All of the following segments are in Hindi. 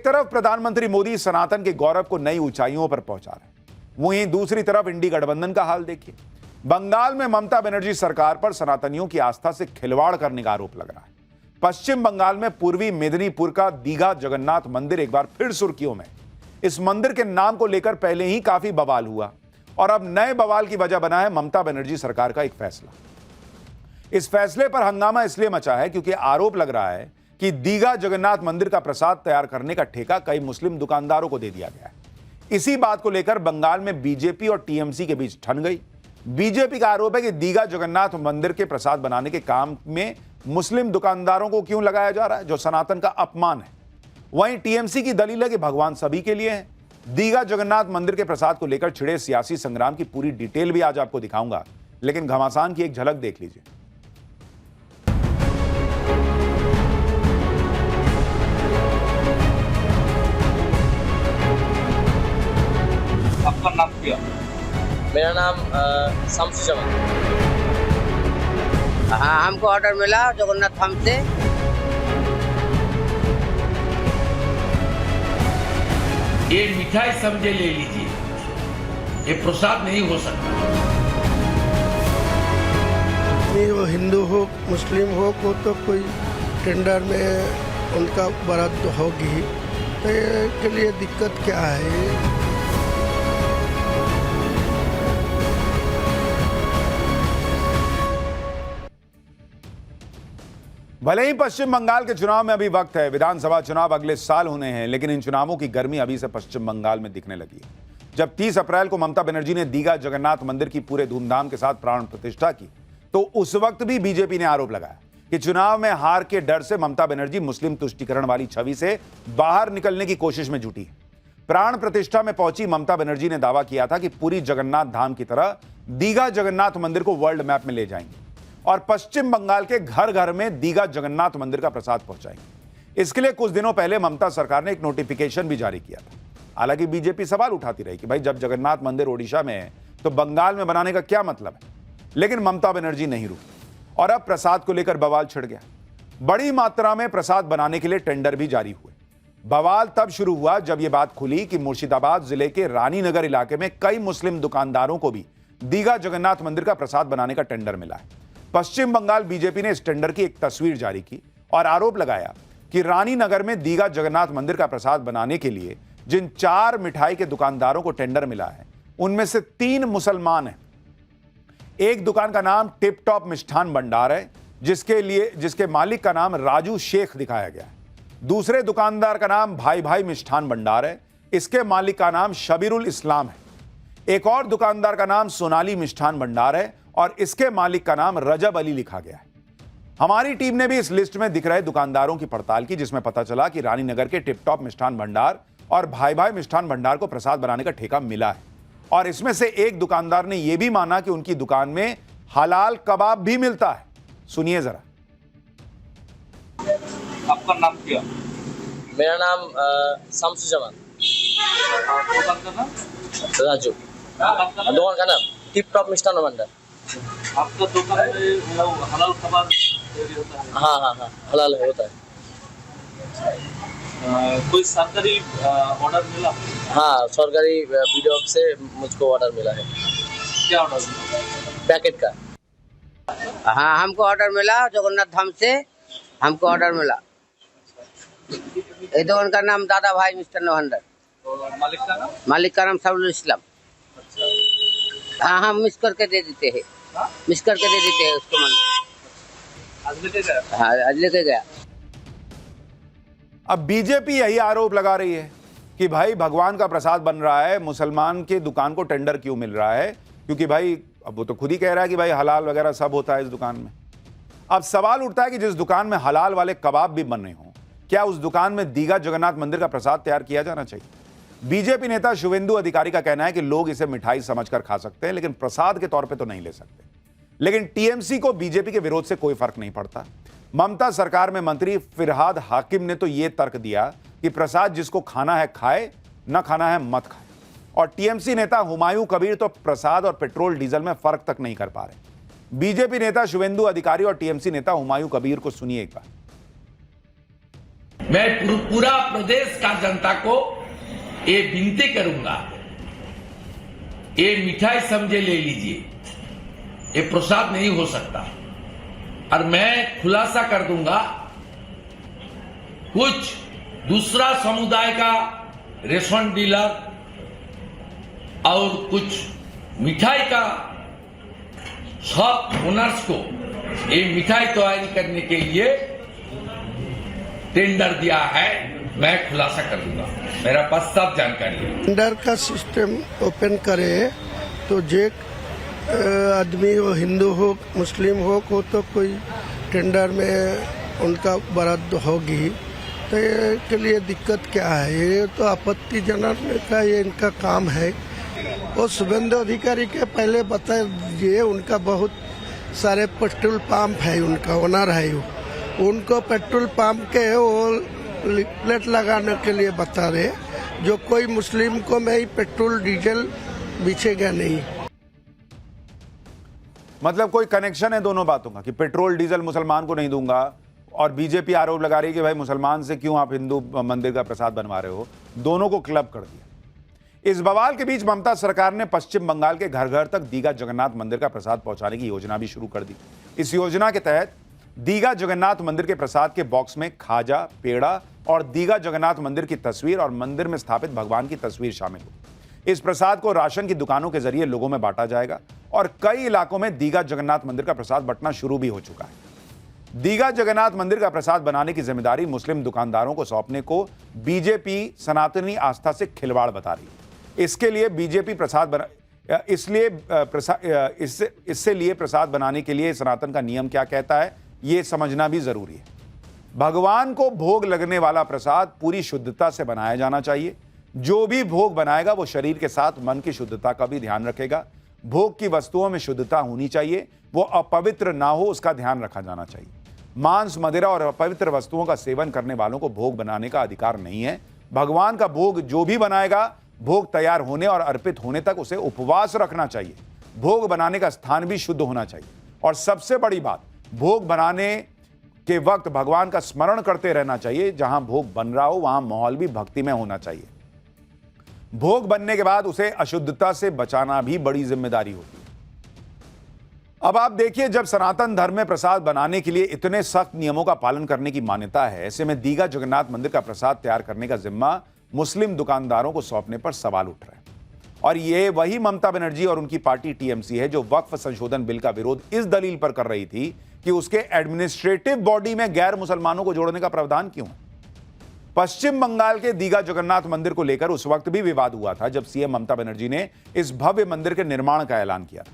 तरफ प्रधानमंत्री मोदी सनातन के गौरव को नई ऊंचाइयों पर पहुंचा रहे हैं, वहीं दूसरी तरफ इंडी गठबंधन का हाल देखिए। बंगाल में ममता बनर्जी सरकार पर सनातनियों की आस्था से खिलवाड़ करने का आरोप लग रहा है। पश्चिम बंगाल में पूर्वी मेदिनीपुर का दीघा जगन्नाथ मंदिर एक बार फिर सुर्खियों में। इस मंदिर के नाम को लेकर पहले ही काफी बवाल हुआ और अब नए बवाल की वजह बना है ममता बनर्जी सरकार का एक फैसला। इस फैसले पर हंगामा इसलिए मचा है क्योंकि आरोप लग रहा है कि दीघा जगन्नाथ मंदिर का प्रसाद तैयार करने का ठेका कई मुस्लिम दुकानदारों को दे दिया गया है। इसी बात को लेकर बंगाल में बीजेपी और टीएमसी के बीच ठन गई। बीजेपी का आरोप है कि दीघा जगन्नाथ मंदिर के प्रसाद बनाने के काम में मुस्लिम दुकानदारों को क्यों लगाया जा रहा है, जो सनातन का अपमान है। वहीं टीएमसी की दलील है कि भगवान सभी के लिए है। दीघा जगन्नाथ मंदिर के प्रसाद को लेकर छिड़े सियासी संग्राम की पूरी डिटेल भी आज आपको दिखाऊंगा, लेकिन घमासान की एक झलक देख लीजिए। आपका नाम क्या? मेरा नाम शमसुज्जमान। हाँ, हमको ऑर्डर मिला जगन्नाथ धाम से। ये मिठाई समझे ले लीजिए, ये प्रसाद नहीं हो सकता। नहीं, वो हिंदू हो मुस्लिम हो वो तो कोई टेंडर में उनका बरात तो होगी, तो के लिए दिक्कत क्या है। भले ही पश्चिम बंगाल के चुनाव में अभी वक्त है, विधानसभा चुनाव अगले साल होने हैं, लेकिन इन चुनावों की गर्मी अभी से पश्चिम बंगाल में दिखने लगी है। जब 30 अप्रैल को ममता बनर्जी ने दीघा जगन्नाथ मंदिर की पूरे धूमधाम के साथ प्राण प्रतिष्ठा की, तो उस वक्त भी बीजेपी ने आरोप लगाया कि चुनाव में हार के डर से ममता बनर्जी मुस्लिम तुष्टीकरण वाली छवि से बाहर निकलने की कोशिश में जुटी है। प्राण प्रतिष्ठा में पहुंची ममता बनर्जी ने दावा किया था कि पूरी जगन्नाथ धाम की तरह दीघा जगन्नाथ मंदिर को वर्ल्ड मैप में ले जाएंगे और पश्चिम बंगाल के घर घर में दीघा जगन्नाथ मंदिर का प्रसाद पहुंचाएंगे। इसके लिए कुछ दिनों पहले ममता सरकार ने एक नोटिफिकेशन भी जारी किया था। हालांकि बीजेपी सवाल उठाती रही कि भाई जब जगन्नाथ मंदिर ओडिशा में है तो बंगाल में बनाने का क्या मतलब है, लेकिन ममता बनर्जी नहीं रुकी और अब प्रसाद को लेकर बवाल छिड़ गया। बड़ी मात्रा में प्रसाद बनाने के लिए टेंडर भी जारी हुए। बवाल तब शुरू हुआ जब यह बात खुली कि मुर्शिदाबाद जिले के रानीनगर इलाके में कई मुस्लिम दुकानदारों को भी दीघा जगन्नाथ मंदिर का प्रसाद बनाने का टेंडर मिला है। पश्चिम बंगाल बीजेपी ने इस टेंडर की एक तस्वीर जारी की और आरोप लगाया कि रानीनगर में दीघा जगन्नाथ मंदिर का प्रसाद बनाने के लिए जिन 4 मिठाई के दुकानदारों को टेंडर मिला है, उनमें से 3 मुसलमान हैं। एक दुकान का नाम टिप टॉप मिष्ठान भंडार है, जिसके मालिक का नाम राजू शेख दिखाया गया है। दूसरे दुकानदार का नाम भाई भाई मिष्ठान भंडार है, इसके मालिक का नाम शबीरुल इस्लाम है। एक और दुकानदार का नाम सोनाली मिष्ठान भंडार है और इसके मालिक का नाम रजब अली लिखा गया है। हमारी टीम ने भी इस लिस्ट में दिख रहे दुकानदारों की पड़ताल की, जिसमें पता चला कि रानीनगर के टिपटॉप मिष्ठान भंडार और भाई भाई मिष्ठान भंडार को प्रसाद बनाने का ठेका मिला है और इसमें से एक दुकानदार ने यह भी माना कि उनकी दुकान में हलाल कबाब भी मिलता है। सुनिए जरा। आपका नाम क्या? मेरा नाम शमसुज्जमान। दुकान का नाम? राजू। दुकान का नाम टिप टॉप मिष्ठान भंडार। आपका दुकान में वो हलाल कबाब होता है? हाँ, हलाल होता है। कोई सरकारी ऑर्डर मिला? हाँ, सरकारी वीडियो से मुझको ऑर्डर मिला है। क्या ऑर्डर मिला? पैकेट का। हाँ, हमको ऑर्डर मिला जगन्नाथ धाम से, हमको ऑर्डर मिला। ये दुकान का नाम दादा भाई मिष्ठान भंडार। और मालिक का नाम? मालिक का नाम शबीरुल इस्लाम। हाँ, हम मिक्स करके दे देते हैं। मिक्स करके दे देते हैं उसको। आज लेके गया? हाँ, आज लेके गया। अब बीजेपी यही आरोप लगा रही है कि भाई भगवान का प्रसाद बन रहा है, मुसलमान की दुकान को टेंडर क्यों मिल रहा है, क्योंकि भाई अब वो तो खुद ही कह रहा है कि भाई हलाल वगैरह सब होता है इस दुकान में। अब सवाल उठता है कि जिस दुकान में हलाल वाले कबाब भी बन रहे हों, क्या उस दुकान में दीघा जगन्नाथ मंदिर का प्रसाद तैयार किया जाना चाहिए? बीजेपी नेता शुवेंदु अधिकारी का कहना है कि लोग इसे मिठाई समझकर खा सकते हैं, लेकिन प्रसाद के तौर पे तो नहीं ले सकते। लेकिन टीएमसी को बीजेपी के विरोध से कोई फर्क नहीं पड़ता। ममता सरकार में मंत्री फिरहाद हाकिम ने तो यह तर्क दिया कि प्रसाद जिसको खाना है खाए, न खाना है मत खाए। और टीएमसी नेता हुमायूं कबीर तो प्रसाद और पेट्रोल डीजल में फर्क तक नहीं कर पा रहे। बीजेपी नेता शुवेंदु अधिकारी और टीएमसी नेता हुमायूं कबीर को सुनिए एक बार। मैं पूरा प्रदेश का जनता को ये विनती करूंगा, ये मिठाई समझे ले लीजिए, ये प्रसाद नहीं हो सकता। और मैं खुलासा कर दूंगा, कुछ दूसरा समुदाय का रेशन डीलर और कुछ मिठाई का शॉप ओनर्स को ये मिठाई तैयारी करने के लिए टेंडर दिया है। मैं खुलासा कर दूंगा, मेरा पास सब जानकारी है। टेंडर का सिस्टम ओपन करे तो जे आदमी हो, हिंदू हो, मुस्लिम हो तो कोई टेंडर में उनका बरात होगी, तो ये के लिए दिक्कत क्या है? ये तो आपत्तिजनक का ये इनका काम है। और शुभेंदु अधिकारी के पहले बता दीजिए, उनका बहुत सारे पेट्रोल पंप है, उनका ओनर है वो, उनको पेट्रोल पंप के वो लिफलेट लगाने के लिए बता रहे, जो कोई मुस्लिम को मैं पेट्रोल डीजल बेचेगा नहीं। मतलब कोई कनेक्शन है दोनों बातों का कि पेट्रोल डीजल मुसलमान को नहीं दूंगा, और बीजेपी आरोप लगा रही है कि भाई मुसलमान से क्यों आप हिंदू मंदिर का प्रसाद बनवा रहे हो। दोनों को क्लब कर दिया। इस बवाल के बीच ममता सरकार ने पश्चिम बंगाल के घर घर तक दीघा जगन्नाथ मंदिर का प्रसाद पहुंचाने की योजना भी शुरू कर दी। इस योजना के तहत दीघा जगन्नाथ मंदिर के प्रसाद के बॉक्स में खाजा, पेड़ा और दीघा जगन्नाथ मंदिर की तस्वीर और मंदिर में स्थापित भगवान की तस्वीर शामिल होगी। इस प्रसाद को राशन की दुकानों के जरिए लोगों में बांटा जाएगा और कई इलाकों में दीघा जगन्नाथ मंदिर का प्रसाद बंटना शुरू भी हो चुका है। दीघा जगन्नाथ मंदिर का प्रसाद बनाने की जिम्मेदारी मुस्लिम दुकानदारों को सौंपने को बीजेपी सनातनी आस्था से खिलवाड़ बता रही है। इसके लिए बीजेपी इससे लिए प्रसाद बनाने के लिए सनातन का नियम क्या कहता है, यह समझना भी जरूरी है। भगवान को भोग लगने वाला प्रसाद पूरी शुद्धता से बनाया जाना चाहिए। जो भी भोग बनाएगा वो शरीर के साथ मन की शुद्धता का भी ध्यान रखेगा। भोग की वस्तुओं में शुद्धता होनी चाहिए, वो अपवित्र ना हो, उसका ध्यान रखा जाना चाहिए। मांस, मदिरा और अपवित्र वस्तुओं का सेवन करने वालों को भोग बनाने का अधिकार नहीं है। भगवान का भोग जो भी बनाएगा, भोग तैयार होने और अर्पित होने तक उसे उपवास रखना चाहिए। भोग बनाने का स्थान भी शुद्ध होना चाहिए और सबसे बड़ी बात, भोग बनाने के वक्त भगवान का स्मरण करते रहना चाहिए। जहां भोग बन रहा हो वहां माहौल भी भक्तिमय होना चाहिए। भोग बनने के बाद उसे अशुद्धता से बचाना भी बड़ी जिम्मेदारी होती है। अब आप देखिए, जब सनातन धर्म में प्रसाद बनाने के लिए इतने सख्त नियमों का पालन करने की मान्यता है, ऐसे में दीघा जगन्नाथ मंदिर का प्रसाद तैयार करने का जिम्मा मुस्लिम दुकानदारों को सौंपने पर सवाल उठ रहे हैं। और ये वही ममता बनर्जी और उनकी पार्टी टीएमसी है जो वक्फ संशोधन बिल का विरोध इस दलील पर कर रही थी कि उसके एडमिनिस्ट्रेटिव बॉडी में गैर मुसलमानों को जोड़ने का प्रावधान क्यों है। पश्चिम बंगाल के दीघा जगन्नाथ मंदिर को लेकर उस वक्त भी विवाद हुआ था जब सीएम ममता बनर्जी ने इस भव्य मंदिर के निर्माण का ऐलान किया।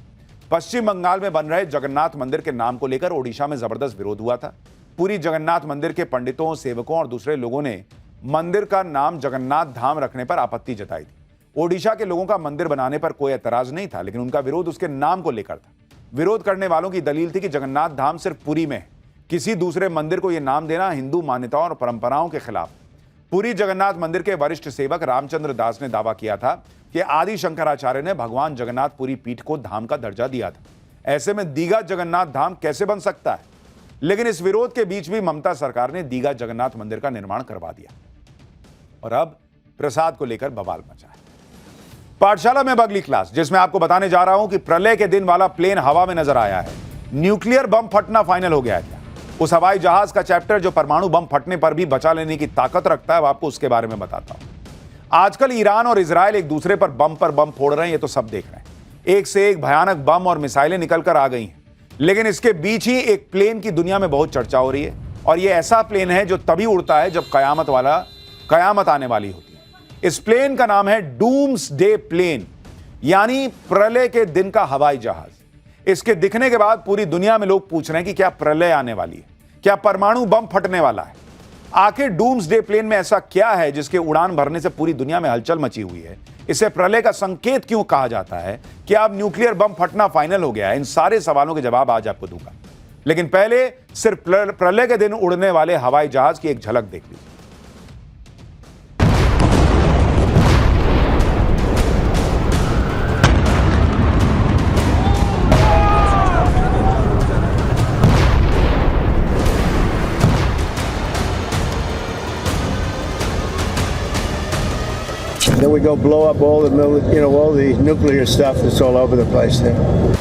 पश्चिम बंगाल में बन रहे जगन्नाथ मंदिर के नाम को लेकर ओडिशा में जबरदस्त विरोध हुआ था। पूरी जगन्नाथ मंदिर के पंडितों, सेवकों और दूसरे लोगों ने मंदिर का नाम जगन्नाथ धाम रखने पर आपत्ति जताई थी। ओडिशा के लोगों का मंदिर बनाने पर कोई एतराज नहीं था, लेकिन उनका विरोध उसके नाम को लेकर था। विरोध करने वालों की दलील थी कि जगन्नाथ धाम सिर्फ पुरी में है, किसी दूसरे मंदिर को यह नाम देना हिंदू मान्यताओं और परंपराओं के खिलाफ। पुरी जगन्नाथ मंदिर के वरिष्ठ सेवक रामचंद्र दास ने दावा किया था कि आदि शंकराचार्य ने भगवान जगन्नाथ पुरी पीठ को धाम का दर्जा दिया था। ऐसे में दीघा जगन्नाथ धाम कैसे बन सकता है? लेकिन इस विरोध के बीच भी ममता सरकार ने दीघा जगन्नाथ मंदिर का निर्माण करवा दिया और अब प्रसाद को लेकर बवाल मचा है। पाठशाला में अगली क्लास, जिसमें आपको बताने जा रहा हूं कि प्रलय के दिन वाला प्लेन हवा में नजर आया है। न्यूक्लियर बम फटना फाइनल हो गया है। उस हवाई जहाज का चैप्टर जो परमाणु बम फटने पर भी बचा लेने की ताकत रखता है, आपको उसके बारे में बताता हूं। आजकल ईरान और इजराइल एक दूसरे पर बम फोड़ रहे हैं, ये तो सब देख रहे हैं। एक से एक भयानक बम और मिसाइलें निकलकर आ गई हैं, लेकिन इसके बीच ही एक प्लेन की दुनिया में बहुत चर्चा हो रही है। और यह ऐसा प्लेन है जो तभी उड़ता है जब कयामत आने वाली होती है। इस प्लेन का नाम है डूम्सडे प्लेन, यानी प्रलय के दिन का हवाई जहाज। इसके दिखने के बाद पूरी दुनिया में लोग पूछ रहे हैं कि क्या प्रलय आने वाली है, क्या परमाणु बम फटने वाला है। आखिर डूम्सडे प्लेन में ऐसा क्या है जिसके उड़ान भरने से पूरी दुनिया में हलचल मची हुई है? इसे प्रलय का संकेत क्यों कहा जाता है? क्या अब न्यूक्लियर बम फटना फाइनल हो गया है? इन सारे सवालों के जवाब आज आपको दूंगा, लेकिन पहले सिर्फ प्रलय के दिन उड़ने वाले हवाई जहाज की एक झलक देख लीजिए। Then we go blow up all the all the nuclear stuff that's all over the place there.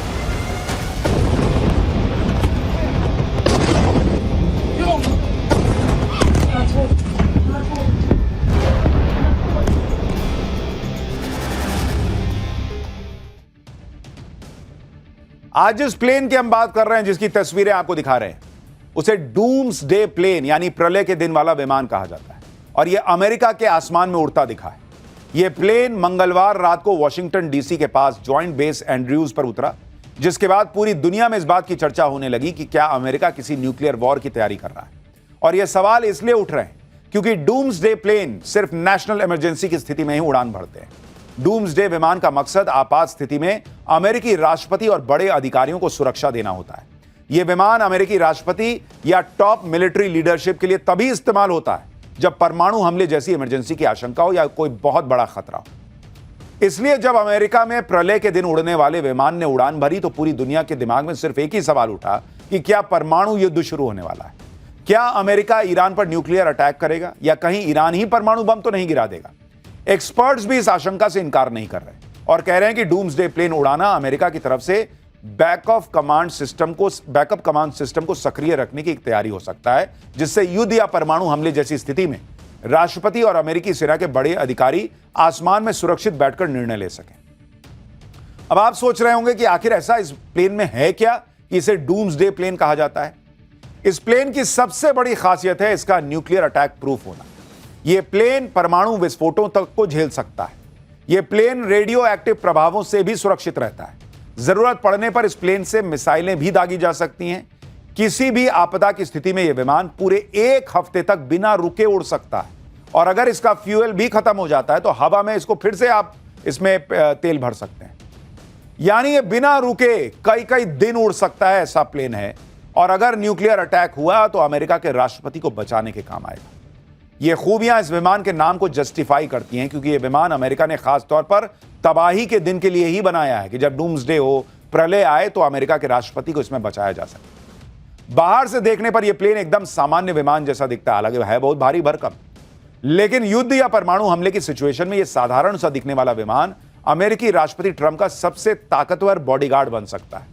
आज जिस प्लेन की हम बात कर रहे हैं, जिसकी तस्वीरें आपको दिखा रहे हैं, उसे डूम्सडे प्लेन यानी प्रलय के दिन वाला विमान कहा जाता है और यह अमेरिका के आसमान में उड़ता दिखा है। यह प्लेन मंगलवार रात को वॉशिंगटन डीसी के पास जॉइंट बेस एंड्रयूज पर उतरा, जिसके बाद पूरी दुनिया में इस बात की चर्चा होने लगी कि क्या अमेरिका किसी न्यूक्लियर वॉर की तैयारी कर रहा है। और यह सवाल इसलिए उठ रहे हैं क्योंकि डूम्सडे प्लेन सिर्फ नेशनल इमरजेंसी की स्थिति में ही उड़ान भरते हैं। डूम्सडे विमान का मकसद आपात स्थिति में अमेरिकी राष्ट्रपति और बड़े अधिकारियों को सुरक्षा देना होता है। यह विमान अमेरिकी राष्ट्रपति या टॉप मिलिट्री लीडरशिप के लिए तभी इस्तेमाल होता है जब परमाणु हमले जैसी इमरजेंसी की आशंका हो या कोई बहुत बड़ा खतरा हो। इसलिए जब अमेरिका में प्रलय के दिन उड़ने वाले विमान ने उड़ान भरी तो पूरी दुनिया के दिमाग में सिर्फ एक ही सवाल उठा कि क्या परमाणु युद्ध शुरू होने वाला है। क्या अमेरिका ईरान पर न्यूक्लियर अटैक करेगा या कहीं ईरान ही परमाणु बम तो नहीं गिरा देगा। एक्सपर्ट्स भी इस आशंका से इनकार नहीं कर रहे और कह रहे हैं कि डूम्सडे प्लेन उड़ाना अमेरिका की तरफ से बैकअप कमांड सिस्टम को सक्रिय रखने की एक तैयारी हो सकता है, जिससे युद्ध या परमाणु हमले जैसी स्थिति में राष्ट्रपति और अमेरिकी सेना के बड़े अधिकारी आसमान में सुरक्षित बैठकर निर्णय ले सकें। अब आप सोच रहे होंगे कि आखिर ऐसा इस प्लेन में है क्या कि इसे डूम्सडे प्लेन कहा जाता है। इस प्लेन की सबसे बड़ी खासियत है इसका न्यूक्लियर अटैक प्रूफ होना। यह प्लेन परमाणु विस्फोटों तक को झेल सकता है। यह प्लेन रेडियो एक्टिव प्रभावों से भी सुरक्षित रहता है। जरूरत पड़ने पर इस प्लेन से मिसाइलें भी दागी जा सकती हैं। किसी भी आपदा की स्थिति में यह विमान पूरे 1 हफ्ते तक बिना रुके उड़ सकता है और अगर इसका फ्यूल भी खत्म हो जाता है तो हवा में इसको फिर से आप इसमें तेल भर सकते हैं। यानी ये बिना रुके कई दिन उड़ सकता है, ऐसा प्लेन है। और अगर न्यूक्लियर अटैक हुआ तो अमेरिका के राष्ट्रपति को बचाने के काम आएगा। ये खूबियां इस विमान के नाम को जस्टिफाई करती हैं क्योंकि यह विमान अमेरिका ने खास तौर पर तबाही के दिन के लिए ही बनाया है कि जब डूम्सडे हो, प्रलय आए तो अमेरिका के राष्ट्रपति को इसमें बचाया जा सके। बाहर से देखने पर यह प्लेन एकदम सामान्य विमान जैसा दिखता है, हालांकि है बहुत भारी भरकम, लेकिन युद्ध या परमाणु हमले की सिचुएशन में यह साधारण सा दिखने वाला विमान अमेरिकी राष्ट्रपति ट्रंप का सबसे ताकतवर बॉडीगार्ड बन सकता है।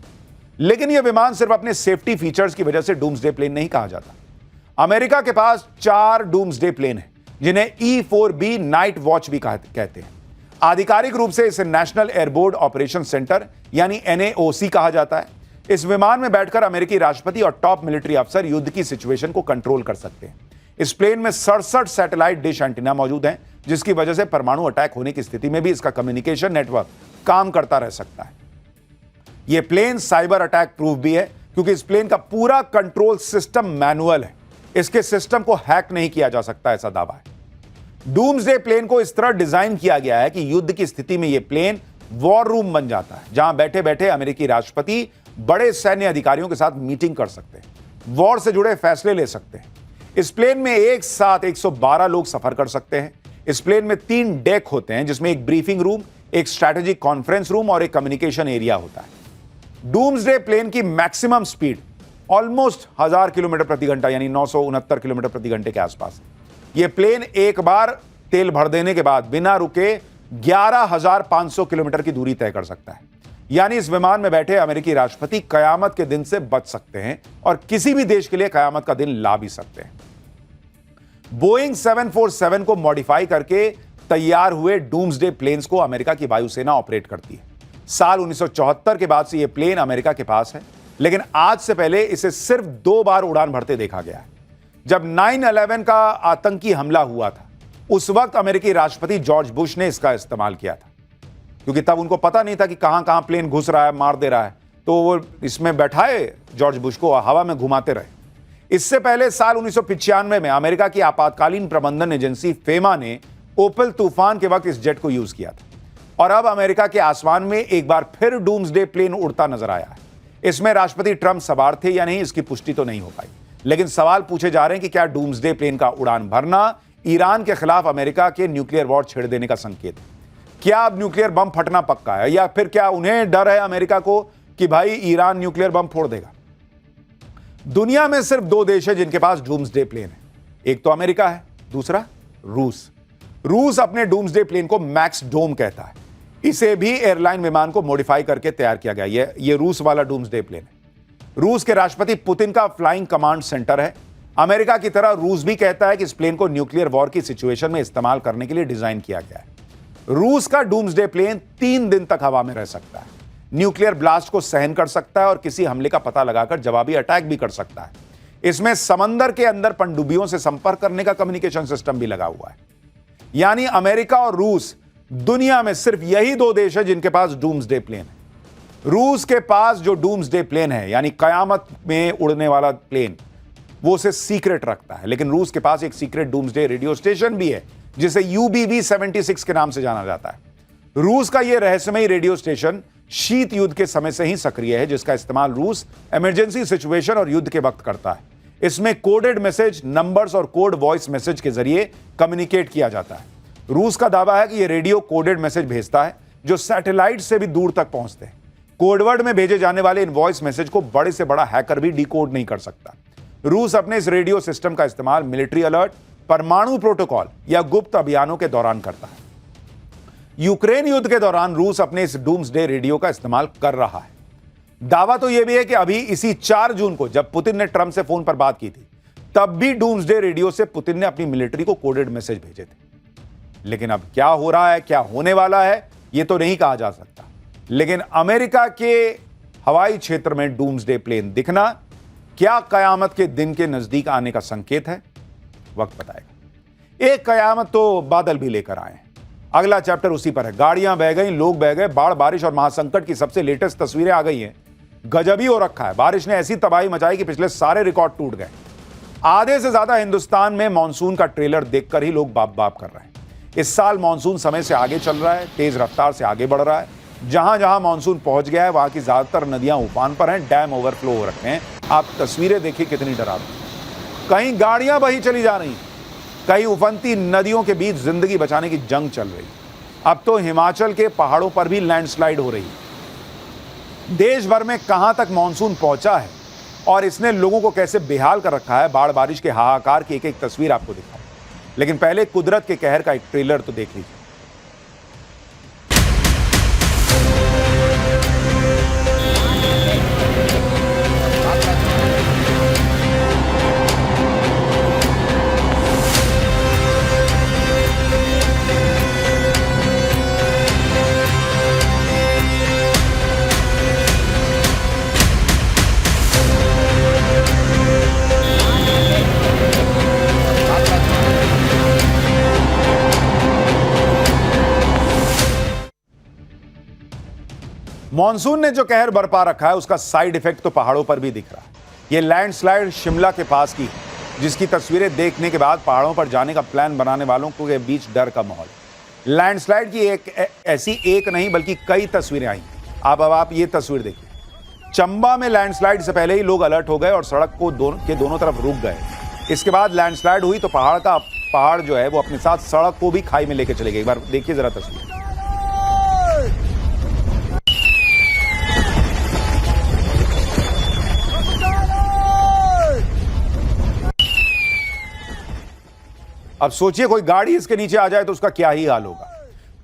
लेकिन यह विमान सिर्फ अपने सेफ्टी फीचर्स की वजह से डूम्सडे प्लेन नहीं कहा जाता। अमेरिका के पास 4 डूम्सडे प्लेन हैं जिन्हें E-4B नाइट वॉच भी कहते हैं। आधिकारिक रूप से इसे नेशनल एयरबोर्ड ऑपरेशन सेंटर यानी NAOC कहा जाता है। इस विमान में बैठकर अमेरिकी राष्ट्रपति और टॉप मिलिट्री अफसर युद्ध की सिचुएशन को कंट्रोल कर सकते हैं। इस प्लेन में 67 सैटेलाइट डिश एंटीना मौजूद हैं, जिसकी वजह से परमाणु अटैक होने की स्थिति में भी इसका कम्युनिकेशन नेटवर्क काम करता रह सकता है। यह प्लेन साइबर अटैक प्रूफ भी है क्योंकि इस प्लेन का पूरा कंट्रोल सिस्टम मैनुअल है। इसके सिस्टम को हैक नहीं किया जा सकता, ऐसा दावा है। डूम्सडे प्लेन को इस तरह डिजाइन किया गया है कि युद्ध की स्थिति में यह प्लेन वॉर रूम बन जाता है, जहां बैठे बैठे अमेरिकी राष्ट्रपति बड़े सैन्य अधिकारियों के साथ मीटिंग कर सकते हैं, वॉर से जुड़े फैसले ले सकते हैं। इस प्लेन में एक साथ 112 लोग सफर कर सकते हैं। इस प्लेन में 3 डेक होते हैं, जिसमें एक ब्रीफिंग रूम, एक स्ट्रैटेजिक कॉन्फ्रेंस रूम और एक कम्युनिकेशन एरिया होता है। डूम्सडे प्लेन की मैक्सिमम स्पीड ऑलमोस्ट 1000 किलोमीटर प्रति घंटा यानी 969 किलोमीटर प्रति घंटे के आसपास। यह प्लेन एक बार तेल भर देने के बाद बिना रुके 11,500 किलोमीटर की दूरी तय कर सकता है। यानी इस विमान में बैठे अमेरिकी राष्ट्रपति कयामत के दिन से बच सकते हैं और किसी भी देश के लिए कयामत का दिन ला भी सकते हैं। बोइंग 747 को मॉडिफाई करके तैयार हुए डूम्सडे प्लेन्स को अमेरिका की वायुसेना ऑपरेट करती है। साल 1974 के बाद से यह प्लेन अमेरिका के पास है, लेकिन आज से पहले इसे सिर्फ 2 बार उड़ान भरते देखा गया है। जब 9/11 का आतंकी हमला हुआ था, उस वक्त अमेरिकी राष्ट्रपति जॉर्ज बुश ने इसका इस्तेमाल किया था, क्योंकि तब उनको पता नहीं था कि कहां कहां प्लेन घुस रहा है, मार दे रहा है, तो वो इसमें बैठाए जॉर्ज बुश को, हवा में घुमाते रहे। इससे पहले साल 1995 में अमेरिका की आपातकालीन प्रबंधन एजेंसी फेमा ने ओपल तूफान के वक्त इस जेट को यूज किया था और अब अमेरिका के आसमान में एक बार फिर डूम्सडे प्लेन उड़ता नजर आया है। इसमें राष्ट्रपति ट्रंप सवार थे या नहीं, इसकी पुष्टि तो नहीं हो पाई, लेकिन सवाल पूछे जा रहे हैं कि क्या डूम्सडे प्लेन का उड़ान भरना ईरान के खिलाफ अमेरिका के न्यूक्लियर वॉर छेड़ देने का संकेत है? क्या अब न्यूक्लियर बम फटना पक्का है या फिर क्या उन्हें डर है अमेरिका को कि भाई ईरान न्यूक्लियर बम फोड़ देगा? दुनिया में सिर्फ 2 देश है जिनके पास डूम्सडे प्लेन है, एक तो अमेरिका है, दूसरा रूस। रूस अपने डूम्सडे प्लेन को मैक्स डोम कहता है। इसे भी एयरलाइन विमान को मॉडिफाई करके तैयार किया गया। ये रूस वाला डूम्सडे प्लेन है। रूस के राष्ट्रपति पुतिन का फ्लाइंग कमांड सेंटर है। अमेरिका की तरह रूस भी कहता है कि इस प्लेन को न्यूक्लियर वॉर की सिचुएशन में इस्तेमाल करने के लिए डिजाइन किया गया है। रूस का डूम्सडे प्लेन 3 दिन तक हवा में रह सकता है, न्यूक्लियर ब्लास्ट को सहन कर सकता है और किसी हमले का पता लगाकर जवाबी अटैक भी कर सकता है। इसमें समंदर के अंदर पनडुब्बियों से संपर्क करने का कम्युनिकेशन सिस्टम भी लगा हुआ है। यानी अमेरिका और रूस दुनिया में सिर्फ यही 2 देश है जिनके पास डूम्सडे प्लेन है। रूस के पास जो डूम्सडे प्लेन है, यानी कयामत में उड़ने वाला प्लेन, वो उसे सीक्रेट रखता है। लेकिन रूस के पास एक सीक्रेट डूम्सडे रेडियो स्टेशन भी है जिसे UBV-76 के नाम से जाना जाता है। रूस का यह रहस्यमयी रेडियो स्टेशन शीत युद्ध के समय से ही सक्रिय है, जिसका इस्तेमाल रूस इमरजेंसी सिचुएशन और युद्ध के वक्त करता है। इसमें कोडेड मैसेज, नंबर्स और कोड वॉइस मैसेज के जरिए कम्युनिकेट किया जाता है। रूस का दावा है कि यह रेडियो कोडेड मैसेज भेजता है जो सैटेलाइट से भी दूर तक पहुंचते हैं। कोडवर्ड में भेजे जाने वाले इन वॉइस मैसेज को बड़े से बड़ा हैकर भी डिकोड नहीं कर सकता। रूस अपने इस रेडियो सिस्टम का इस्तेमाल मिलिट्री अलर्ट, परमाणु प्रोटोकॉल या गुप्त अभियानों के दौरान करता है। यूक्रेन युद्ध के दौरान रूस अपने इस डूम्सडे रेडियो का इस्तेमाल कर रहा है। दावा तो यह भी है कि अभी इसी 4 जून को जब पुतिन ने ट्रंप से फोन पर बात की थी, तब भी डूम्सडे रेडियो से पुतिन ने अपनी मिलिट्री को कोडेड मैसेज भेजे थे। लेकिन अब क्या हो रहा है, क्या होने वाला है, यह तो नहीं कहा जा सकता। लेकिन अमेरिका के हवाई क्षेत्र में डूम्सडे प्लेन दिखना क्या कयामत के दिन के नजदीक आने का संकेत है? वक्त बताएगा। एक कयामत तो बादल भी लेकर आए हैं। अगला चैप्टर उसी पर है। गाड़ियां बह गई, लोग बह गए, बाढ़, बारिश और महासंकट की सबसे लेटेस्ट तस्वीरें आ गई हैं। गजब ही हो रखा है। बारिश ने ऐसी तबाही मचाई कि पिछले सारे रिकॉर्ड टूट गए। आधे से ज्यादा हिंदुस्तान में मानसून का ट्रेलर देखकर ही लोग बाप बाप कर रहे हैं। इस साल मानसून समय से आगे चल रहा है, तेज रफ्तार से आगे बढ़ रहा है। जहां जहां मानसून पहुंच गया है वहां की ज्यादातर नदियां उफान पर हैं, डैम ओवरफ्लो हो रखे हैं। आप तस्वीरें देखिए कितनी डरावनी। कहीं गाड़ियां बही चली जा रही, कहीं उफनती नदियों के बीच जिंदगी बचाने की जंग चल रही। अब तो हिमाचल के पहाड़ों पर भी लैंडस्लाइड हो रही है। देश भर में कहां तक मानसून पहुंचा है और इसने लोगों को कैसे बेहाल कर रखा है, बाढ़ बारिश के हाहाकार की एक एक तस्वीर आपको दिखाऊं। लेकिन पहले कुदरत के कहर का एक ट्रेलर तो देख लीजिए। मॉनसून ने जो कहर बरपा रखा है उसका साइड इफेक्ट तो पहाड़ों पर भी दिख रहा है। ये लैंडस्लाइड शिमला के पास की, जिसकी तस्वीरें देखने के बाद पहाड़ों पर जाने का प्लान बनाने वालों के बीच डर का माहौल। लैंडस्लाइड की ऐसी एक नहीं बल्कि कई तस्वीरें आई। अब आप ये तस्वीर देखिए। चंबा में लैंडस्लाइड से पहले ही लोग अलर्ट हो गए और सड़क को दोनों तरफ रुक गए। इसके बाद लैंडस्लाइड हुई तो पहाड़ जो है वो अपने साथ सड़क को भी खाई में लेके चले गए। एक बार देखिए जरा तस्वीर। अब सोचिए कोई गाड़ी इसके नीचे आ जाए तो उसका क्या ही हाल होगा।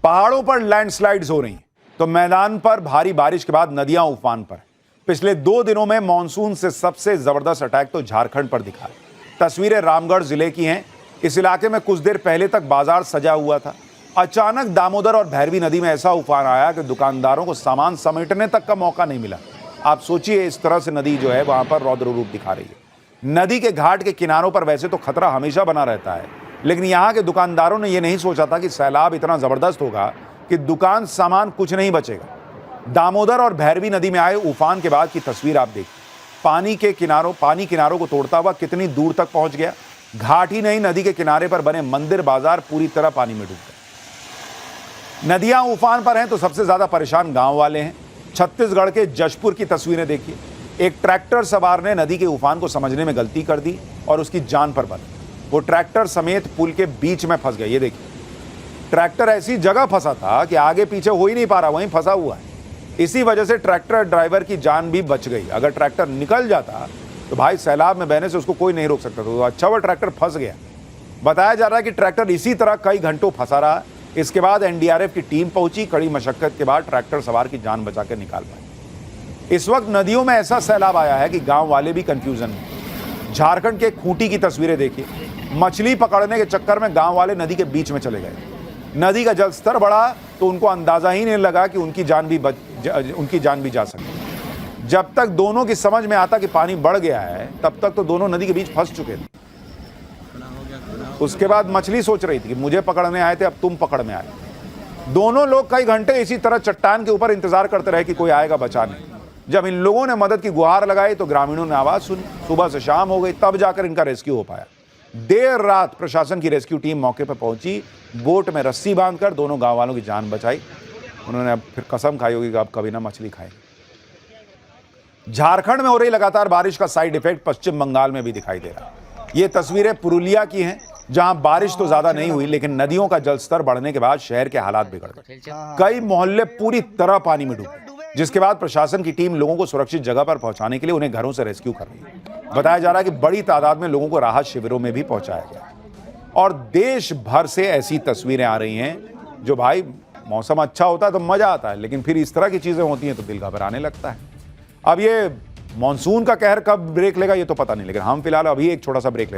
पहाड़ों पर लैंडस्लाइड्स हो रही हैं तो मैदान पर भारी बारिश के बाद नदियां उफान पर। पिछले 2 दिनों में मानसून से सबसे जबरदस्त अटैक तो झारखंड पर दिखा है। तस्वीरें रामगढ़ जिले की हैं। इस इलाके में कुछ देर पहले तक बाजार सजा हुआ था। अचानक दामोदर और भैरवी नदी में ऐसा उफान आया कि दुकानदारों को सामान समेटने तक का मौका नहीं मिला। आप सोचिए इस तरह से नदी जो है वहां पर रौद्र रूप दिखा रही है। नदी के घाट के किनारों पर वैसे तो खतरा हमेशा बना रहता है, लेकिन यहां के दुकानदारों ने यह नहीं सोचा था कि सैलाब इतना जबरदस्त होगा कि दुकान सामान कुछ नहीं बचेगा। दामोदर और भैरवी नदी में आए उफान के बाद की तस्वीर आप देखिए। पानी किनारों को तोड़ता हुआ कितनी दूर तक पहुंच गया। घाट ही नहीं, नदी के किनारे पर बने मंदिर बाजार पूरी तरह पानी में डूब गए। नदियां उफान पर हैं तो सबसे ज्यादा परेशान गांव वाले हैं। छत्तीसगढ़ के जशपुर की तस्वीरें देखिए। एक ट्रैक्टर सवार ने नदी के उफान को समझने में गलती कर दी और उसकी जान पर बनी। वो ट्रैक्टर समेत पुल के बीच में फंस गया। ये देखिए, ट्रैक्टर ऐसी जगह फंसा था कि आगे पीछे हो ही नहीं पा रहा, वहीं फंसा हुआ है। इसी वजह से ट्रैक्टर ड्राइवर की जान भी बच गई। अगर ट्रैक्टर निकल जाता तो भाई सैलाब में बहने से उसको कोई नहीं रोक सकता था। तो अच्छा हुआ ट्रैक्टर फंस गया। बताया जा रहा है कि ट्रैक्टर इसी तरह कई घंटों फंसा रहा। इसके बाद एनडीआरएफ की टीम पहुंची। कड़ी मशक्कत के बाद ट्रैक्टर सवार की जान बचाकर निकाल पाई। इस वक्त नदियों में ऐसा सैलाब आया है कि गांव वाले भी कंफ्यूजन में। झारखंड के खूंटी की तस्वीरें देखिए। मछली पकड़ने के चक्कर में गांव वाले नदी के बीच में चले गए। नदी का जल स्तर बढ़ा तो उनको अंदाजा ही नहीं लगा कि उनकी जान भी जा सकती। जब तक दोनों की समझ में आता कि पानी बढ़ गया है, तब तक तो दोनों नदी के बीच फंस चुके थे। उसके बाद मछली सोच रही थी कि मुझे पकड़ने आए थे, अब तुम पकड़ में आए। दोनों लोग कई घंटे इसी तरह चट्टान के ऊपर इंतजार करते रहे कि कोई आएगा बचाने। जब इन लोगों ने मदद की गुहार लगाई तो ग्रामीणों ने आवाज सुनी। सुबह से शाम हो गई, तब जाकर इनका रेस्क्यू हो पाया। देर रात प्रशासन की रेस्क्यू टीम मौके पर पहुंची। बोट में रस्सी बांधकर दोनों गांव वालों की जान बचाई। उन्होंने अब फिर कसम खाई होगी कि अब कभी ना मछली खाएंगे। झारखंड में हो रही लगातार बारिश का साइड इफेक्ट पश्चिम बंगाल में भी दिखाई दे रहा है। ये तस्वीरें पुरुलिया की हैं, जहां बारिश तो ज्यादा नहीं हुई, लेकिन नदियों का जलस्तर बढ़ने के बाद शहर के हालात बिगड़ गए। कई मोहल्ले पूरी तरह पानी में डूबे, जिसके बाद प्रशासन की टीम लोगों को सुरक्षित जगह पर पहुंचाने के लिए उन्हें घरों से रेस्क्यू कर रही है। बताया जा रहा है कि बड़ी तादाद में लोगों को राहत शिविरों में भी पहुंचाया गया। और देश भर से ऐसी तस्वीरें आ रही हैं। जो भाई मौसम अच्छा होता है तो मजा आता है, लेकिन फिर इस तरह की चीजें होती हैं तो दिल घबराने लगता है। अब ये मॉनसून का कहर कब ब्रेक लेगा ये तो पता नहीं, लेकिन हम फिलहाल अभी एक छोटा सा ब्रेक ले रहे हैं।